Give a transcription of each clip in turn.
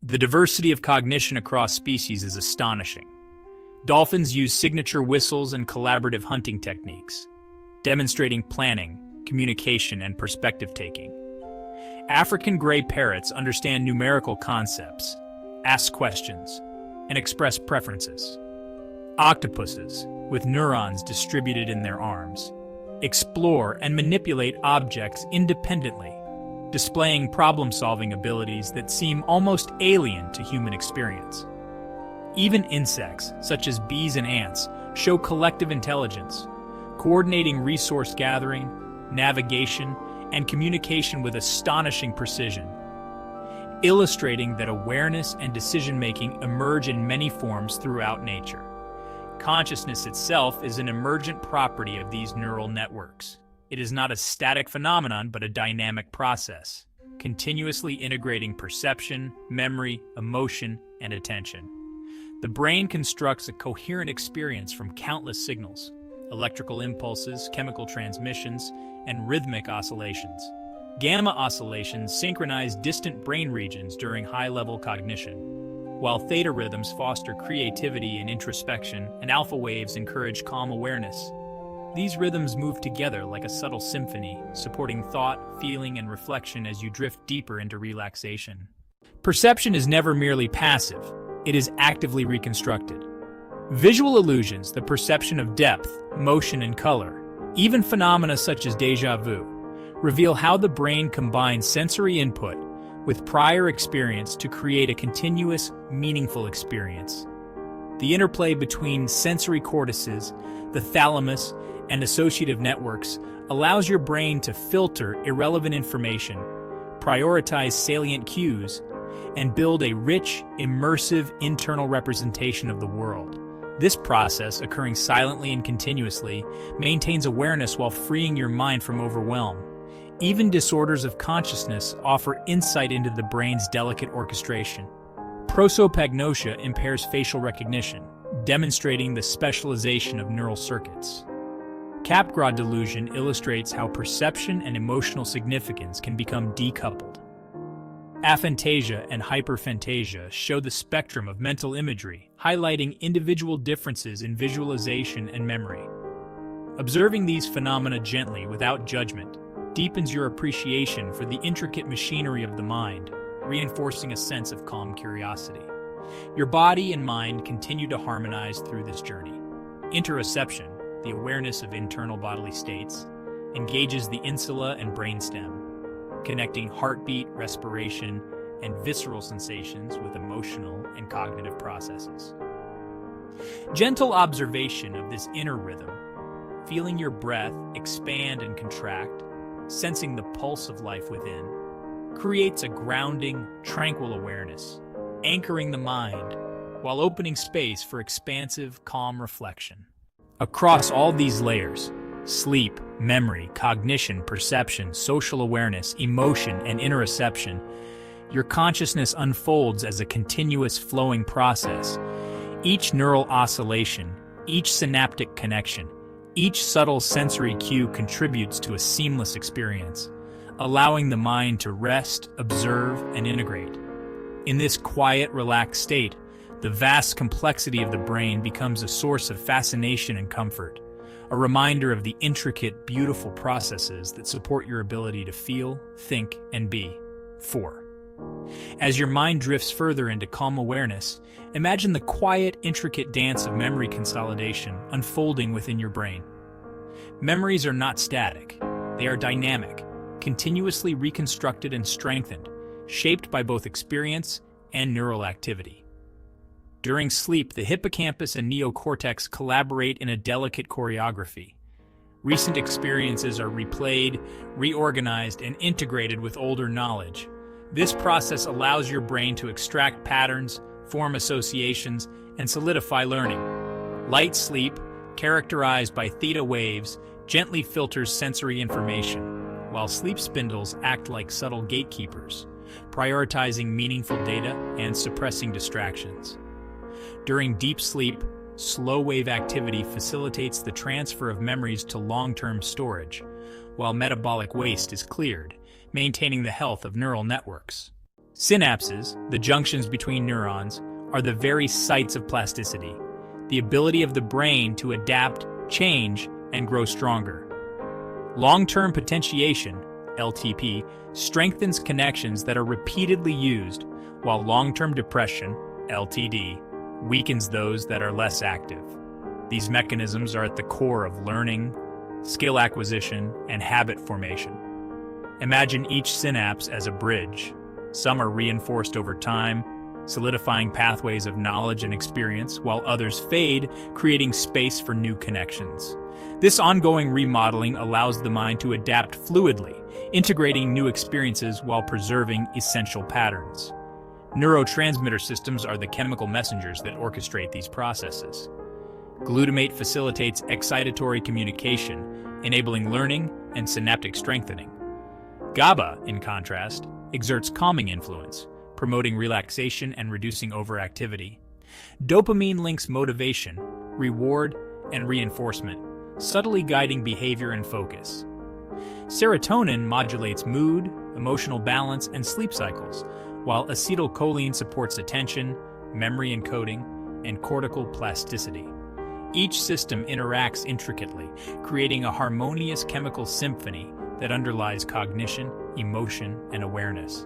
The diversity of cognition across species is astonishing. Dolphins use signature whistles and collaborative hunting techniques, demonstrating planning, communication, and perspective-taking. African gray parrots understand numerical concepts, ask questions, and express preferences. Octopuses, with neurons distributed in their arms, explore and manipulate objects independently, displaying problem-solving abilities that seem almost alien to human experience. Even insects, such as bees and ants, show collective intelligence, coordinating resource gathering, navigation, and communication with astonishing precision, illustrating that awareness and decision-making emerge in many forms throughout nature. Consciousness itself is an emergent property of these neural networks. It is not a static phenomenon, but a dynamic process, continuously integrating perception, memory, emotion, and attention. The brain constructs a coherent experience from countless signals, electrical impulses, chemical transmissions, and rhythmic oscillations. Gamma oscillations synchronize distant brain regions during high-level cognition, while theta rhythms foster creativity and introspection, and alpha waves encourage calm awareness. These rhythms move together like a subtle symphony, supporting thought, feeling, and reflection as you drift deeper into relaxation. Perception is never merely passive. It is actively reconstructed. Visual illusions, the perception of depth, motion, and color, even phenomena such as déjà vu, reveal how the brain combines sensory input with prior experience to create a continuous, meaningful experience. The interplay between sensory cortices, the thalamus, and associative networks allows your brain to filter irrelevant information, prioritize salient cues, and build a rich, immersive internal representation of the world. This process, occurring silently and continuously, maintains awareness while freeing your mind from overwhelm. Even disorders of consciousness offer insight into the brain's delicate orchestration. Prosopagnosia impairs facial recognition, demonstrating the specialization of neural circuits. Capgras delusion illustrates how perception and emotional significance can become decoupled. Aphantasia and hyperphantasia show the spectrum of mental imagery, highlighting individual differences in visualization and memory. Observing these phenomena gently, without judgment, deepens your appreciation for the intricate machinery of the mind, reinforcing a sense of calm curiosity. Your body and mind continue to harmonize through this journey. Interoception, the awareness of internal bodily states, engages the insula and brainstem, connecting heartbeat, respiration, and visceral sensations with emotional and cognitive processes. Gentle observation of this inner rhythm, feeling your breath expand and contract, sensing the pulse of life within, creates a grounding, tranquil awareness, anchoring the mind while opening space for expansive, calm reflection. Across all these layers, sleep, memory, cognition, perception, social awareness, emotion, and interoception, your consciousness unfolds as a continuous flowing process. Each neural oscillation, each synaptic connection, each subtle sensory cue contributes to a seamless experience, allowing the mind to rest, observe, and integrate. In this quiet, relaxed state, the vast complexity of the brain becomes a source of fascination and comfort, a reminder of the intricate, beautiful processes that support your ability to feel, think, and be. 4. As your mind drifts further into calm awareness, imagine the quiet, intricate dance of memory consolidation unfolding within your brain. Memories are not static. They are dynamic, continuously reconstructed and strengthened, shaped by both experience and neural activity. During sleep, the hippocampus and neocortex collaborate in a delicate choreography. Recent experiences are replayed, reorganized, and integrated with older knowledge. This process allows your brain to extract patterns, form associations, and solidify learning. Light sleep, characterized by theta waves, gently filters sensory information, while sleep spindles act like subtle gatekeepers, prioritizing meaningful data and suppressing distractions. During deep sleep, slow-wave activity facilitates the transfer of memories to long-term storage, while metabolic waste is cleared, maintaining the health of neural networks. Synapses, the junctions between neurons, are the very sites of plasticity, the ability of the brain to adapt, change, and grow stronger. Long-term potentiation, LTP, strengthens connections that are repeatedly used, while long-term depression, LTD, weakens those that are less active. These mechanisms are at the core of learning, skill acquisition, and habit formation. Imagine each synapse as a bridge. Some are reinforced over time, solidifying pathways of knowledge and experience, while others fade, creating space for new connections. This ongoing remodeling allows the mind to adapt fluidly, integrating new experiences while preserving essential patterns. Neurotransmitter systems are the chemical messengers that orchestrate these processes. Glutamate facilitates excitatory communication, enabling learning and synaptic strengthening. GABA, in contrast, exerts calming influence, promoting relaxation and reducing overactivity. Dopamine links motivation, reward, and reinforcement, subtly guiding behavior and focus. Serotonin modulates mood, emotional balance, and sleep cycles, while acetylcholine supports attention, memory encoding, and cortical plasticity. Each system interacts intricately, creating a harmonious chemical symphony that underlies cognition, emotion, and awareness.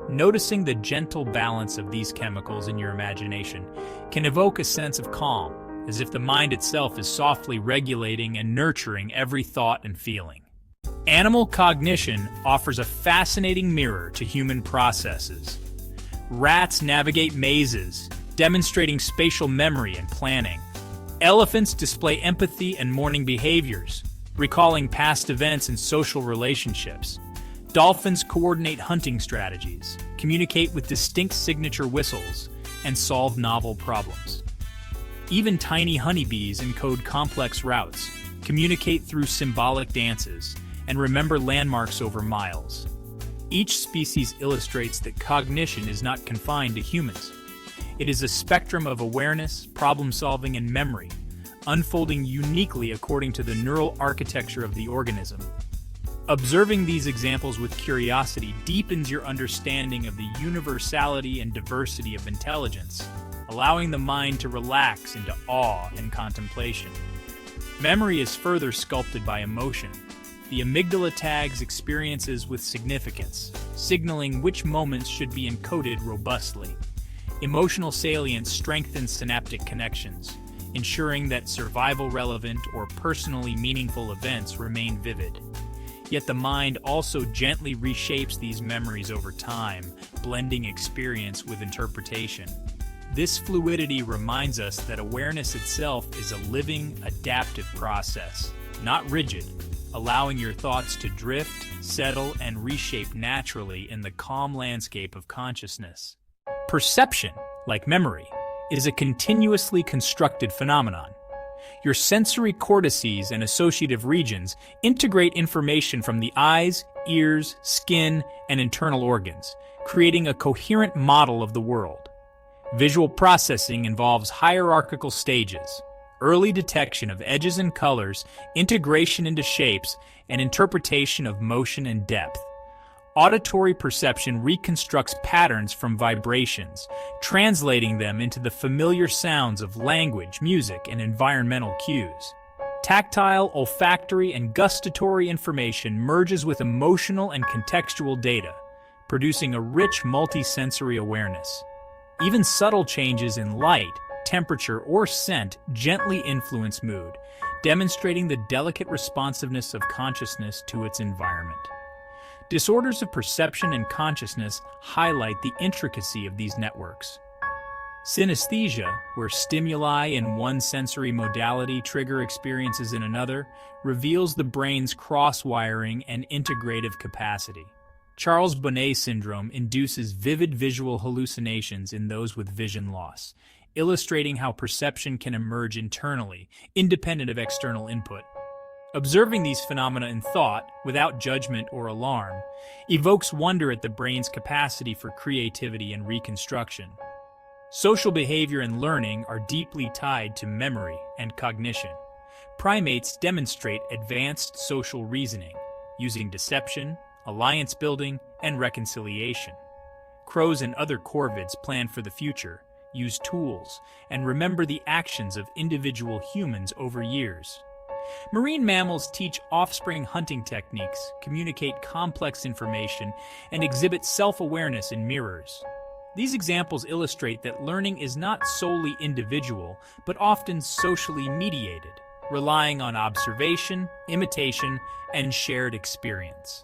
Noticing the gentle balance of these chemicals in your imagination can evoke a sense of calm, as if the mind itself is softly regulating and nurturing every thought and feeling. Animal cognition offers a fascinating mirror to human processes. Rats navigate mazes, demonstrating spatial memory and planning. Elephants display empathy and mourning behaviors, recalling past events and social relationships. Dolphins coordinate hunting strategies, communicate with distinct signature whistles, and solve novel problems. Even tiny honeybees encode complex routes, communicate through symbolic dances, and remember landmarks over miles. Each species illustrates that cognition is not confined to humans. It is a spectrum of awareness, problem-solving, and memory, unfolding uniquely according to the neural architecture of the organism. Observing these examples with curiosity deepens your understanding of the universality and diversity of intelligence, allowing the mind to relax into awe and contemplation. Memory is further sculpted by emotion. The amygdala tags experiences with significance, signaling which moments should be encoded robustly. Emotional salience strengthens synaptic connections, ensuring that survival-relevant or personally meaningful events remain vivid. Yet the mind also gently reshapes these memories over time, blending experience with interpretation. This fluidity reminds us that awareness itself is a living, adaptive process, not rigid, allowing your thoughts to drift, settle, and reshape naturally in the calm landscape of consciousness. Perception, like memory, is a continuously constructed phenomenon. Your sensory cortices and associative regions integrate information from the eyes, ears, skin, and internal organs, creating a coherent model of the world. Visual processing involves hierarchical stages: early detection of edges and colors, integration into shapes, and interpretation of motion and depth. Auditory perception reconstructs patterns from vibrations, translating them into the familiar sounds of language, music, and environmental cues. Tactile, olfactory, and gustatory information merges with emotional and contextual data, producing a rich multisensory awareness. Even subtle changes in light, temperature, or scent gently influence mood, demonstrating the delicate responsiveness of consciousness to its environment. Disorders of perception and consciousness highlight the intricacy of these networks. Synesthesia, where stimuli in one sensory modality trigger experiences in another, reveals the brain's cross-wiring and integrative capacity. Charles Bonnet syndrome induces vivid visual hallucinations in those with vision loss, illustrating how perception can emerge internally, independent of external input. Observing these phenomena in thought, without judgment or alarm, evokes wonder at the brain's capacity for creativity and reconstruction. Social behavior and learning are deeply tied to memory and cognition. Primates demonstrate advanced social reasoning, using deception, alliance building, and reconciliation. Crows and other corvids plan for the future, use tools, and remember the actions of individual humans over years. Marine mammals teach offspring hunting techniques, communicate complex information, and exhibit self-awareness in mirrors. These examples illustrate that learning is not solely individual, but often socially mediated, relying on observation, imitation, and shared experience.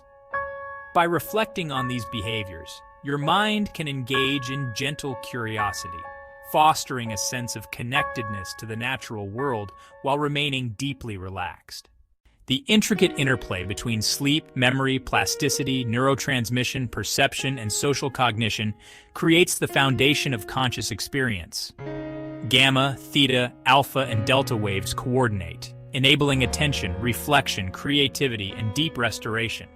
By reflecting on these behaviors, your mind can engage in gentle curiosity, fostering a sense of connectedness to the natural world while remaining deeply relaxed. The intricate interplay between sleep, memory, plasticity, neurotransmission, perception, and social cognition creates the foundation of conscious experience. Gamma, theta, alpha, and delta waves coordinate, enabling attention, reflection, creativity, and deep restoration.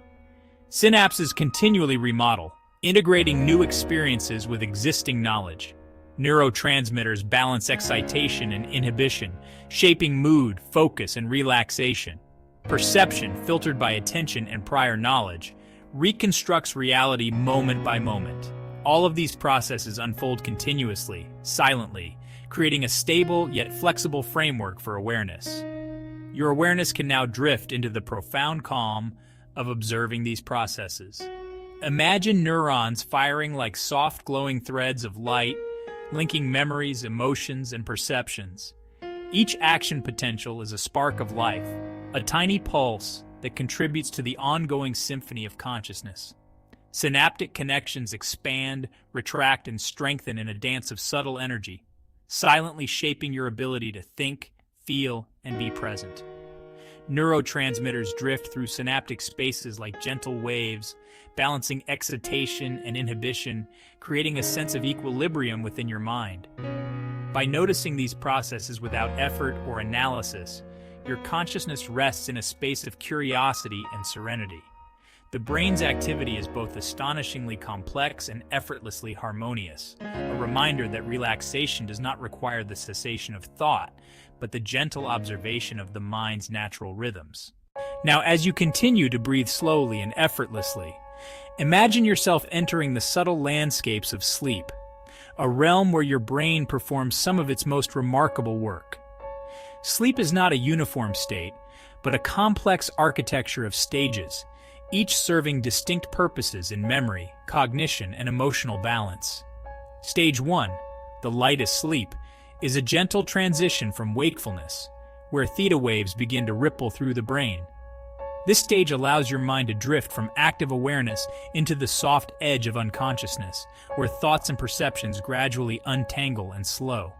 Synapses continually remodel, integrating new experiences with existing knowledge. Neurotransmitters balance excitation and inhibition, shaping mood, focus, and relaxation. Perception, filtered by attention and prior knowledge, reconstructs reality moment by moment. All of these processes unfold continuously, silently, creating a stable yet flexible framework for awareness. Your awareness can now drift into the profound calm of observing these processes. Imagine neurons firing like soft glowing threads of light, linking memories, emotions, and perceptions. Each action potential is a spark of life, a tiny pulse that contributes to the ongoing symphony of consciousness. Synaptic connections expand, retract, and strengthen in a dance of subtle energy, silently shaping your ability to think, feel, and be present. Neurotransmitters drift through synaptic spaces like gentle waves, balancing excitation and inhibition, creating a sense of equilibrium within your mind. By noticing these processes without effort or analysis, your consciousness rests in a space of curiosity and serenity. The brain's activity is both astonishingly complex and effortlessly harmonious, a reminder that relaxation does not require the cessation of thought, but the gentle observation of the mind's natural rhythms. Now, as you continue to breathe slowly and effortlessly, imagine yourself entering the subtle landscapes of sleep, a realm where your brain performs some of its most remarkable work. Sleep is not a uniform state, but a complex architecture of stages, each serving distinct purposes in memory, cognition, and emotional balance. Stage 1, the lightest sleep, is a gentle transition from wakefulness, where theta waves begin to ripple through the brain. This stage allows your mind to drift from active awareness into the soft edge of unconsciousness, where thoughts and perceptions gradually untangle and slow.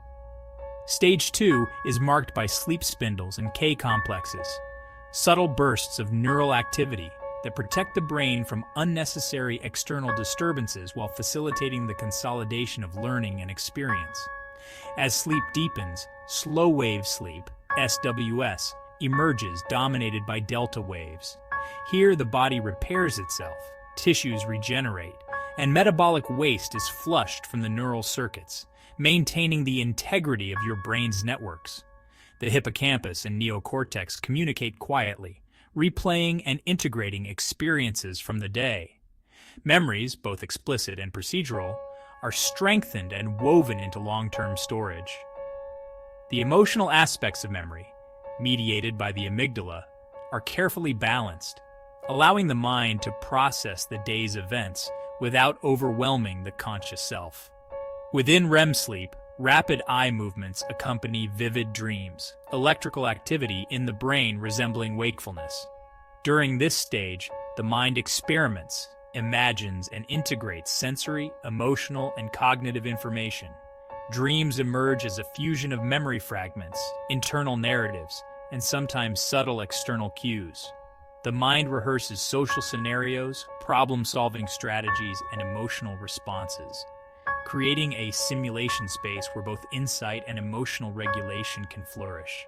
Stage 2 is marked by sleep spindles and K-complexes, subtle bursts of neural activity that protect the brain from unnecessary external disturbances while facilitating the consolidation of learning and experience. As sleep deepens, slow-wave sleep, SWS, emerges, dominated by delta waves. Here, the body repairs itself, tissues regenerate, and metabolic waste is flushed from the neural circuits, maintaining the integrity of your brain's networks. The hippocampus and neocortex communicate quietly, replaying and integrating experiences from the day. Memories, both explicit and procedural, are strengthened and woven into long-term storage. The emotional aspects of memory, mediated by the amygdala, are carefully balanced, allowing the mind to process the day's events without overwhelming the conscious self. Within REM sleep, rapid eye movements accompany vivid dreams, electrical activity in the brain resembling wakefulness. During this stage, the mind experiments, imagines, and integrates sensory, emotional, and cognitive information. Dreams emerge as a fusion of memory fragments, internal narratives, and sometimes subtle external cues. The mind rehearses social scenarios, problem-solving strategies, and emotional responses, creating a simulation space where both insight and emotional regulation can flourish.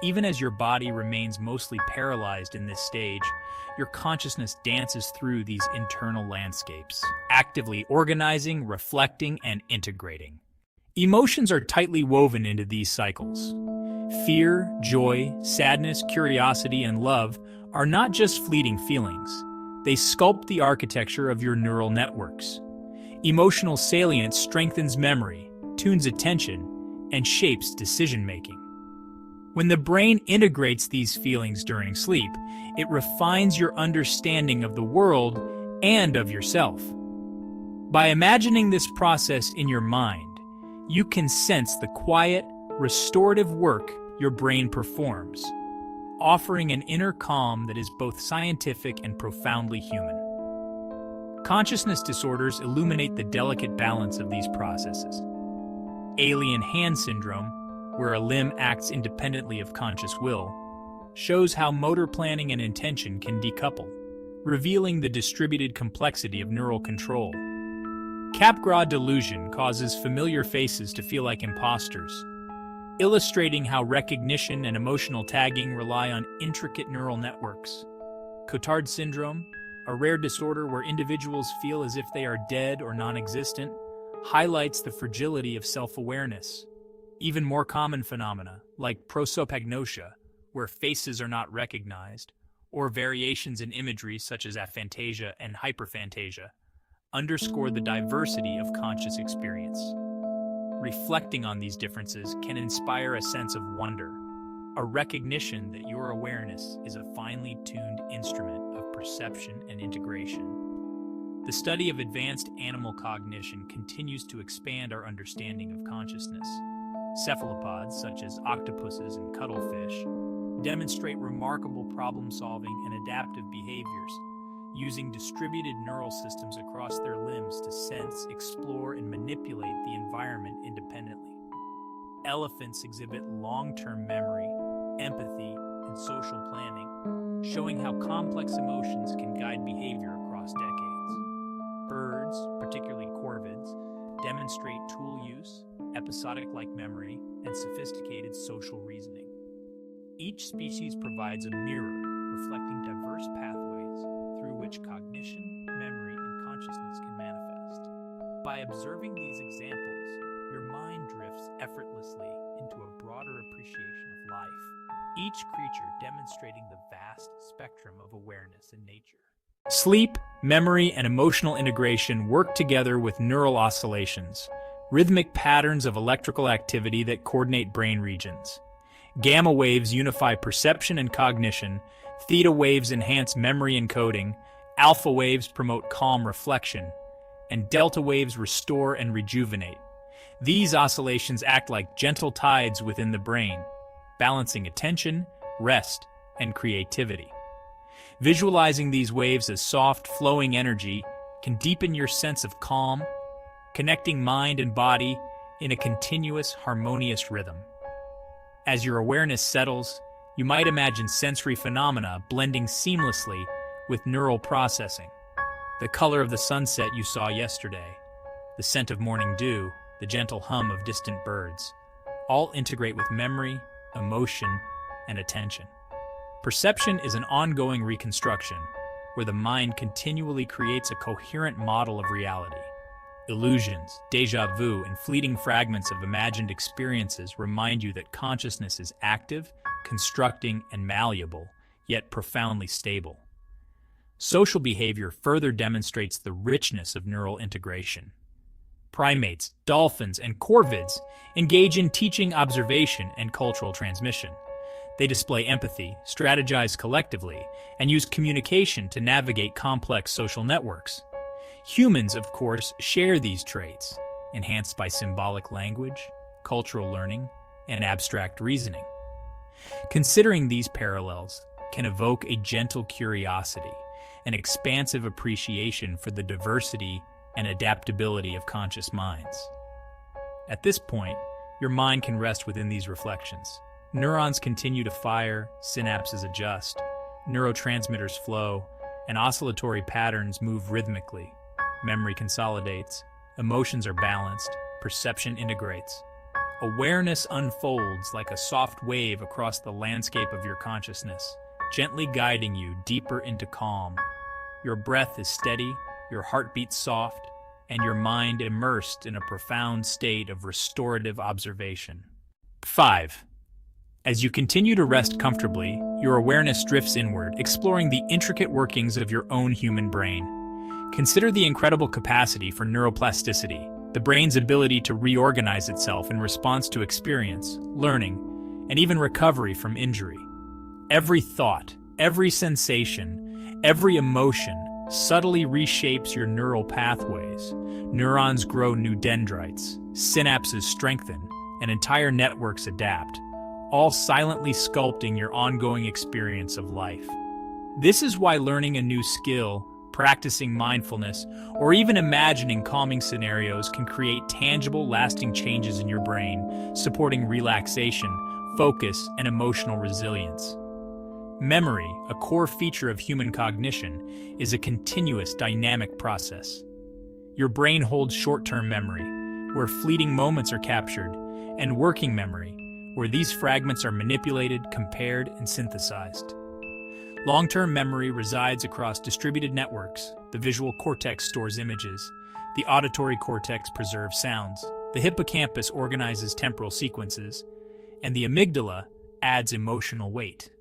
Even as your body remains mostly paralyzed in this stage, your consciousness dances through these internal landscapes, actively organizing, reflecting, and integrating. Emotions are tightly woven into these cycles. Fear, joy, sadness, curiosity, and love are not just fleeting feelings. They sculpt the architecture of your neural networks. Emotional salience strengthens memory, tunes attention, and shapes decision-making. When the brain integrates these feelings during sleep, it refines your understanding of the world and of yourself. By imagining this process in your mind, you can sense the quiet, restorative work your brain performs, offering an inner calm that is both scientific and profoundly human. Consciousness disorders illuminate the delicate balance of these processes. Alien hand syndrome, where a limb acts independently of conscious will, shows how motor planning and intention can decouple, revealing the distributed complexity of neural control. Capgras delusion causes familiar faces to feel like imposters, illustrating how recognition and emotional tagging rely on intricate neural networks. Cotard syndrome, a rare disorder where individuals feel as if they are dead or non-existent, highlights the fragility of self-awareness. Even more common phenomena, like prosopagnosia, where faces are not recognized, or variations in imagery such as aphantasia and hyperphantasia, underscore the diversity of conscious experience. Reflecting on these differences can inspire a sense of wonder, a recognition that your awareness is a finely tuned instrument of perception and integration. The study of advanced animal cognition continues to expand our understanding of consciousness. Cephalopods, such as octopuses and cuttlefish, demonstrate remarkable problem-solving and adaptive behaviors, using distributed neural systems across their limbs to sense, explore, and manipulate the environment independently. Elephants exhibit long-term memory, empathy, and social planning, showing how complex emotions can guide behavior across decades. Birds, particularly corvids, demonstrate tool use, episodic-like memory, and sophisticated social reasoning. Each species provides a mirror reflecting diverse pathways through which cognition, memory, and consciousness can manifest. By observing these examples, your mind drifts effortlessly into a broader appreciation of life, each creature demonstrating the vast spectrum of awareness in nature. Sleep, memory, and emotional integration work together with neural oscillations, rhythmic patterns of electrical activity that coordinate brain regions. Gamma waves unify perception and cognition, theta waves enhance memory and coding, alpha waves promote calm reflection, and delta waves restore and rejuvenate. These oscillations act like gentle tides within the brain, balancing attention, rest, and creativity. Visualizing these waves as soft, flowing energy can deepen your sense of calm, connecting mind and body in a continuous, harmonious rhythm. As your awareness settles, you might imagine sensory phenomena blending seamlessly with neural processing. The color of the sunset you saw yesterday, the scent of morning dew, the gentle hum of distant birds, all integrate with memory, emotion, and attention. Perception is an ongoing reconstruction, where the mind continually creates a coherent model of reality. Illusions, déjà vu, and fleeting fragments of imagined experiences remind you that consciousness is active, constructing, and malleable, yet profoundly stable. Social behavior further demonstrates the richness of neural integration. Primates, dolphins, and corvids engage in teaching, observation, and cultural transmission. They display empathy, strategize collectively, and use communication to navigate complex social networks. Humans, of course, share these traits, enhanced by symbolic language, cultural learning, and abstract reasoning. Considering these parallels can evoke a gentle curiosity, an expansive appreciation for the diversity and adaptability of conscious minds. At this point, your mind can rest within these reflections. Neurons continue to fire, synapses adjust, neurotransmitters flow, and oscillatory patterns move rhythmically. Memory consolidates, emotions are balanced, perception integrates. Awareness unfolds like a soft wave across the landscape of your consciousness, gently guiding you deeper into calm. Your breath is steady, your heartbeat soft, and your mind immersed in a profound state of restorative observation. 5. As you continue to rest comfortably, your awareness drifts inward, exploring the intricate workings of your own human brain. Consider the incredible capacity for neuroplasticity, the brain's ability to reorganize itself in response to experience, learning, and even recovery from injury. Every thought, every sensation, every emotion subtly reshapes your neural pathways. Neurons grow new dendrites, synapses strengthen, and entire networks adapt, all silently sculpting your ongoing experience of life. This is why learning a new skill, practicing mindfulness, or even imagining calming scenarios can create tangible, lasting changes in your brain, supporting relaxation, focus, and emotional resilience. Memory, a core feature of human cognition, is a continuous, dynamic process. Your brain holds short-term memory, where fleeting moments are captured, and working memory, where these fragments are manipulated, compared, and synthesized. Long-term memory resides across distributed networks. The visual cortex stores images. The auditory cortex preserves sounds. The hippocampus organizes temporal sequences. And the amygdala adds emotional weight.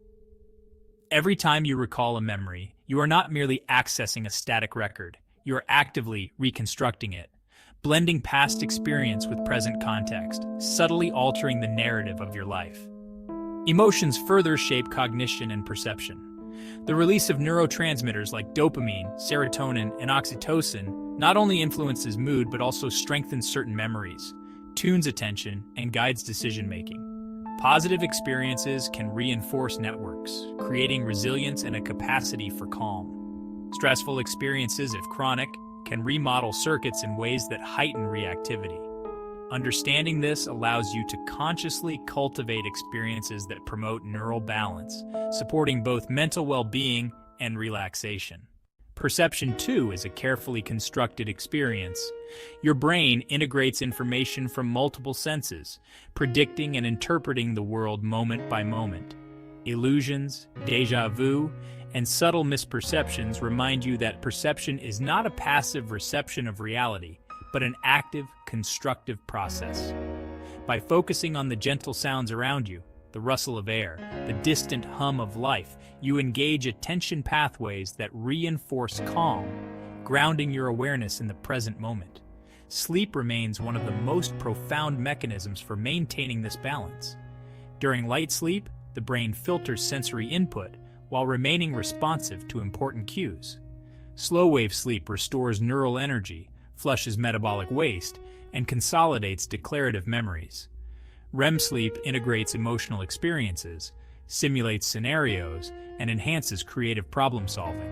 Every time you recall a memory, you are not merely accessing a static record. You are actively reconstructing it, blending past experience with present context, subtly altering the narrative of your life. Emotions further shape cognition and perception. The release of neurotransmitters like dopamine, serotonin, and oxytocin not only influences mood but also strengthens certain memories, tunes attention, and guides decision-making. Positive experiences can reinforce networks, creating resilience and a capacity for calm. Stressful experiences, if chronic, can remodel circuits in ways that heighten reactivity. Understanding this allows you to consciously cultivate experiences that promote neural balance, supporting both mental well-being and relaxation. Perception, too, is a carefully constructed experience. Your brain integrates information from multiple senses, predicting and interpreting the world moment by moment. Illusions, déjà vu, and subtle misperceptions remind you that perception is not a passive reception of reality, but an active, constructive process. By focusing on the gentle sounds around you, the rustle of air, the distant hum of life, you engage attention pathways that reinforce calm, grounding your awareness in the present moment. Sleep remains one of the most profound mechanisms for maintaining this balance. During light sleep, the brain filters sensory input while remaining responsive to important cues. Slow-wave sleep restores neural energy, flushes metabolic waste, and consolidates declarative memories. REM sleep integrates emotional experiences, simulates scenarios, and enhances creative problem-solving.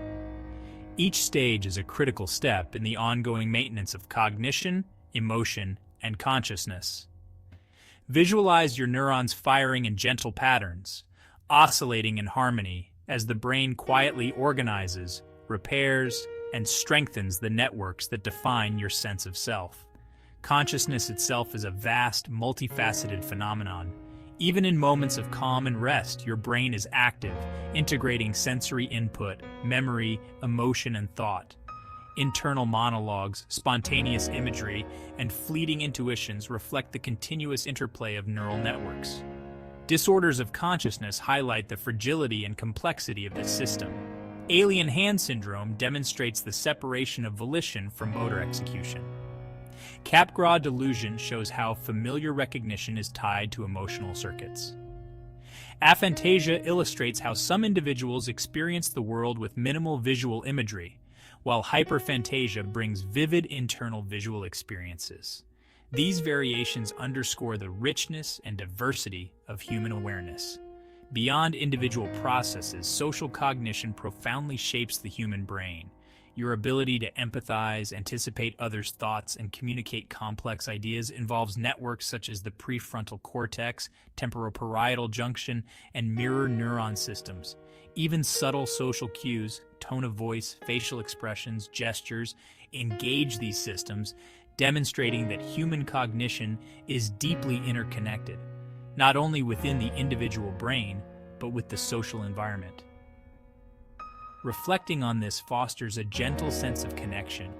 Each stage is a critical step in the ongoing maintenance of cognition, emotion, and consciousness. Visualize your neurons firing in gentle patterns, oscillating in harmony as the brain quietly organizes, repairs, and strengthens the networks that define your sense of self. Consciousness itself is a vast, multifaceted phenomenon. Even in moments of calm and rest, your brain is active, integrating sensory input, memory, emotion, and thought. Internal monologues, spontaneous imagery, and fleeting intuitions reflect the continuous interplay of neural networks. Disorders of consciousness highlight the fragility and complexity of this system. Alien hand syndrome demonstrates the separation of volition from motor execution. Capgras delusion shows how familiar recognition is tied to emotional circuits. Aphantasia illustrates how some individuals experience the world with minimal visual imagery, while hyperphantasia brings vivid internal visual experiences. These variations underscore the richness and diversity of human awareness. Beyond individual processes, social cognition profoundly shapes the human brain. Your ability to empathize, anticipate others' thoughts, and communicate complex ideas involves networks such as the prefrontal cortex, temporoparietal junction, and mirror neuron systems. Even subtle social cues, tone of voice, facial expressions, gestures, engage these systems, demonstrating that human cognition is deeply interconnected, not only within the individual brain, but with the social environment. Reflecting on this fosters a gentle sense of connection,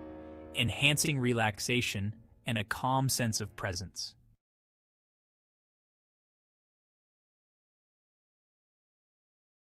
enhancing relaxation and a calm sense of presence.